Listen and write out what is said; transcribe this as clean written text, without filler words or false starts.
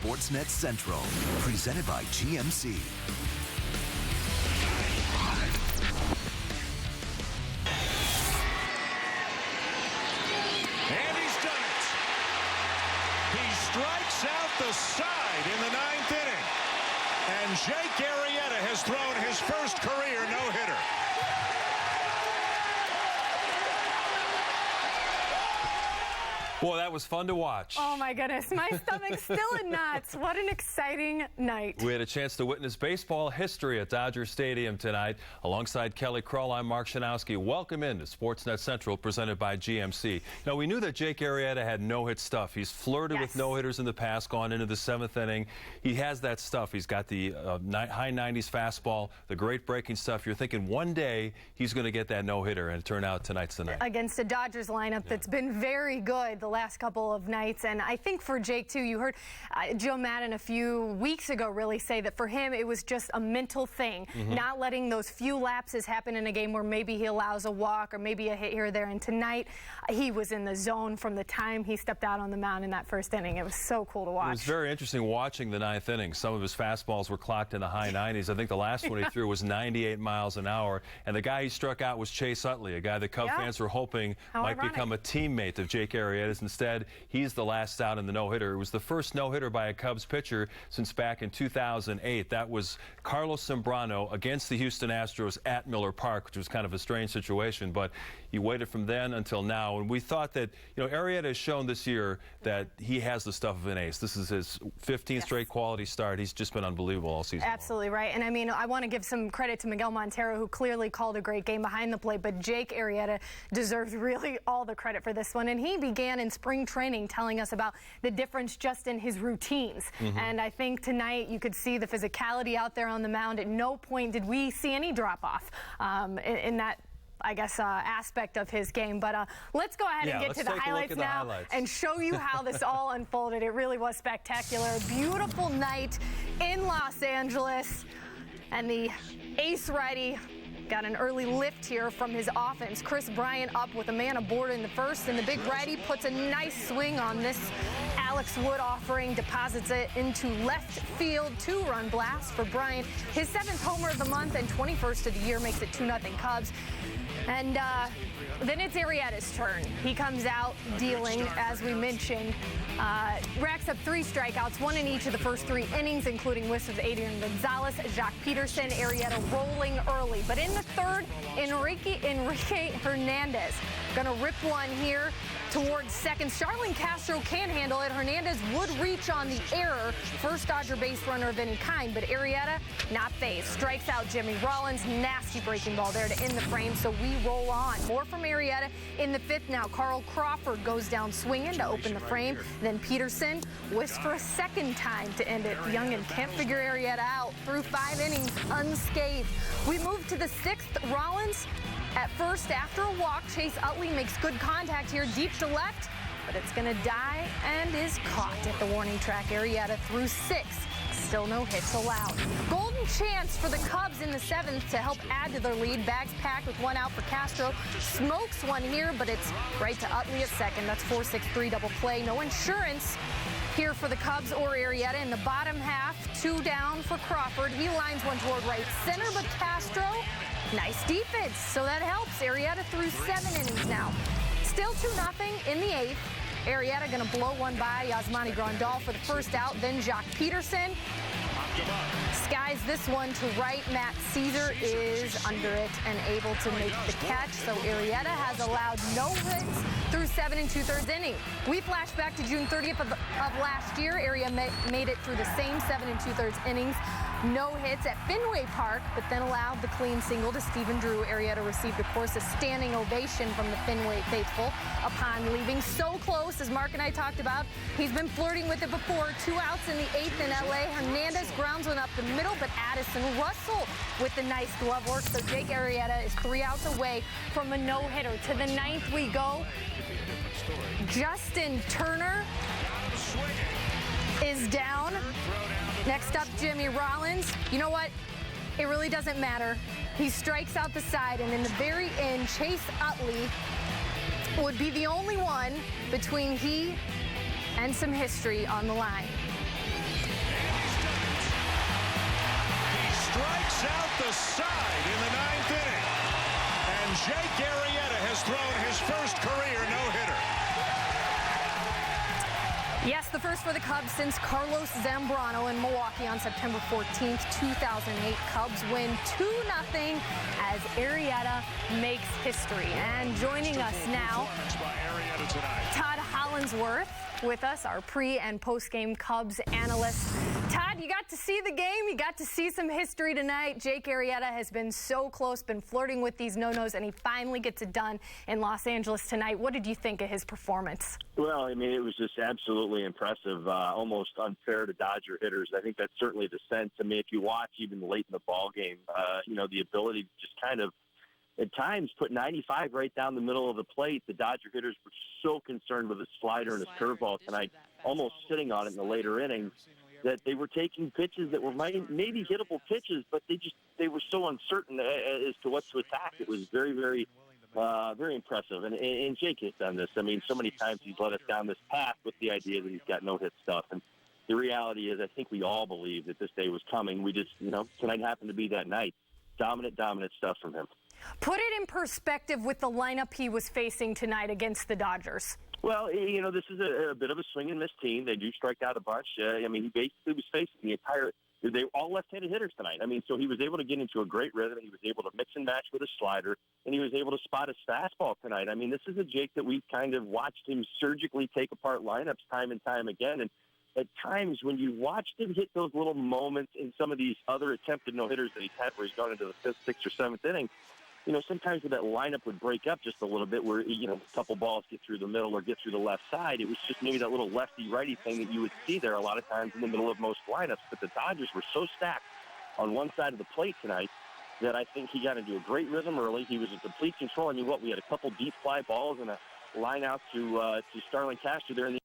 SportsNet Central, presented by GMC. And he's done it. He strikes out the side in the ninth inning. And Jake Arrieta has thrown his first career no-hitter. Boy, that was fun to watch. Oh, my goodness. My stomach's still in knots. What an exciting night. We had a chance to witness baseball history at Dodger Stadium tonight. Alongside Kelly Krull, I'm Mark Shanowski. Welcome into SportsNet Central, presented by GMC. Now, we knew that Jake Arrieta had no-hit stuff. He's flirted with no-hitters in the past, gone into the seventh inning. He has that stuff. He's got the high 90s fastball, the great breaking stuff. You're thinking one day he's going to get that no-hitter, and it turned out tonight's the night. Against a Dodgers lineup that's been very good the last couple of nights. And I think for Jake, too, you heard Joe Madden a few weeks ago really say that for him it was just a mental thing, not letting those few lapses happen in a game where maybe he allows a walk or maybe a hit here or there. And tonight he was in the zone from the time he stepped out on the mound in that first inning. It was so cool to watch. It was very interesting watching the ninth inning. Some of his fastballs were clocked in the high 90s. I think the last one he threw was 98 miles an hour. And the guy he struck out was Chase Utley, a guy that Cub fans were hoping might become a teammate of Jake Arrieta's. Instead, he's the last out in the no-hitter. It was the first no-hitter by a Cubs pitcher since back in 2008. That was Carlos Zambrano against the Houston Astros at Miller Park, which was kind of a strange situation. But he waited from then until now. And we thought that, Arrieta has shown this year that he has the stuff of an ace. This is his 15th straight quality start. He's just been unbelievable all season Absolutely long. Right. And I mean, I want to give some credit to Miguel Montero, who clearly called a great game behind the plate. But Jake Arrieta deserves really all the credit for this one. And he began in spring training telling us about the difference just in his routines. And I think tonight you could see the physicality out there on the mound. At no point did we see any drop-off in that, I guess, aspect of his game. But let's go ahead and get to the highlights now and show you how this all unfolded. It really was spectacular. A beautiful night in Los Angeles. And the ace righty got an early lift here from his offense. Chris Bryant up with a man aboard in the first, and the big righty puts a nice swing on this Alex Wood offering, deposits it into left field. 2-run blast for Bryant. His 7th homer of the month and 21st of the year, makes it 2-0 Cubs. And then it's Arrieta's turn. He comes out dealing, as we mentioned, racks up 3 strikeouts, 1 in each of the first 3 innings, including whiffs of Adrian Gonzalez, Jock Peterson, Arrieta rolling early. But in the third, Enrique Hernandez gonna rip one here towards second. Starlin Castro can't handle it. Hernandez would reach on the error. First Dodger base runner of any kind, but Arrieta not phased. Strikes out Jimmy Rollins. Nasty breaking ball there to end the frame, so we roll on. More from Arrieta in the 5th now. Carl Crawford goes down swinging to open the frame. Then Peterson whiffs for a second time to end it. Youngin can't figure Arrieta out. Through 5 innings unscathed. We move to the 6th. Rollins at first after a walk. Chase Utley makes good contact here deep to left, but it's going to die and is caught at the warning track. Arrieta through 6. Still no hits allowed. Golden chance for the Cubs in the 7th to help add to their lead. Bags packed with 1 out for Castro. Smokes one here, but it's right to Utley at second. That's 4-6-3 double play. No insurance here for the Cubs or Arrieta. In the bottom half, 2 down for Crawford. He lines one toward right center, but Castro, nice defense, so that helps. Arrieta through 7 innings now. Still 2-0 in the 8th. Arrieta going to blow one by Yasmani Grandal for the first out. Then Jock Peterson skies this one to right. Matt Caesar is under it and able to make the catch. So Arrieta has allowed no hits through 7 2/3 innings. We flash back to June 30th of last year. Arrieta made it through the same 7 2/3 innings. No hits at Fenway Park, but then allowed the clean single to Stephen Drew. Arrieta received, of course, a standing ovation from the Fenway faithful upon leaving. So close, as Mark and I talked about. He's been flirting with it before. 2 outs in the 8th in L.A. Hernandez grounds one up the middle, but Addison Russell with the nice glove work. So Jake Arrieta is 3 outs away from a no-hitter. To the 9th we go. Justin Turner is down. Next up, Jimmy Rollins. You know what? It really doesn't matter. He strikes out the side, and in the very end, Chase Utley would be the only one between he and some history on the line. strikes out the side in the 9th inning. And Jake Arrieta has thrown his first career no-hitter. Yes, the first for the Cubs since Carlos Zambrano in Milwaukee on September 14th, 2008. Cubs win 2-0 as Arrieta makes history. And joining us now, Todd Hollinsworth with us, our pre- and post-game Cubs analyst. Todd, you got to see the game. You got to see some history tonight. Jake Arrieta has been so close, been flirting with these no-nos, and he finally gets it done in Los Angeles tonight. What did you think of his performance? Well, I mean, it was just absolutely impressive, almost unfair to Dodger hitters. I think that's certainly the sense. I mean, if you watch even late in the ball game, the ability to just kind of at times put 95 right down the middle of the plate. The Dodger hitters were so concerned with his slider and his curveball tonight, almost sitting on it in the later innings, that they were taking pitches that were maybe hittable pitches, but they were so uncertain as to what to attack. It was very, very, very impressive. And Jake has done this. I mean, so many times he's led us down this path with the idea that he's got no-hit stuff. And the reality is, I think we all believe that this day was coming. We just, tonight happened to be that night. Dominant stuff from him. Put it in perspective with the lineup he was facing tonight against the Dodgers. Well, this is a bit of a swing and miss team. They do strike out a bunch. I mean, he basically was facing they were all left-handed hitters tonight. I mean, so he was able to get into a great rhythm. He was able to mix and match with his slider, and he was able to spot his fastball tonight. I mean, this is a Jake that we've kind of watched him surgically take apart lineups time and time again. And at times when you watched him hit those little moments in some of these other attempted no-hitters that he's had where he's gone into the 5th, 6th, or 7th inning, sometimes that lineup would break up just a little bit where, a couple balls get through the middle or get through the left side. It was just maybe that little lefty-righty thing that you would see there a lot of times in the middle of most lineups. But the Dodgers were so stacked on one side of the plate tonight that I think he got into a great rhythm early. He was in complete control. I mean, we had a couple deep fly balls and a line out to Starlin Castro there in the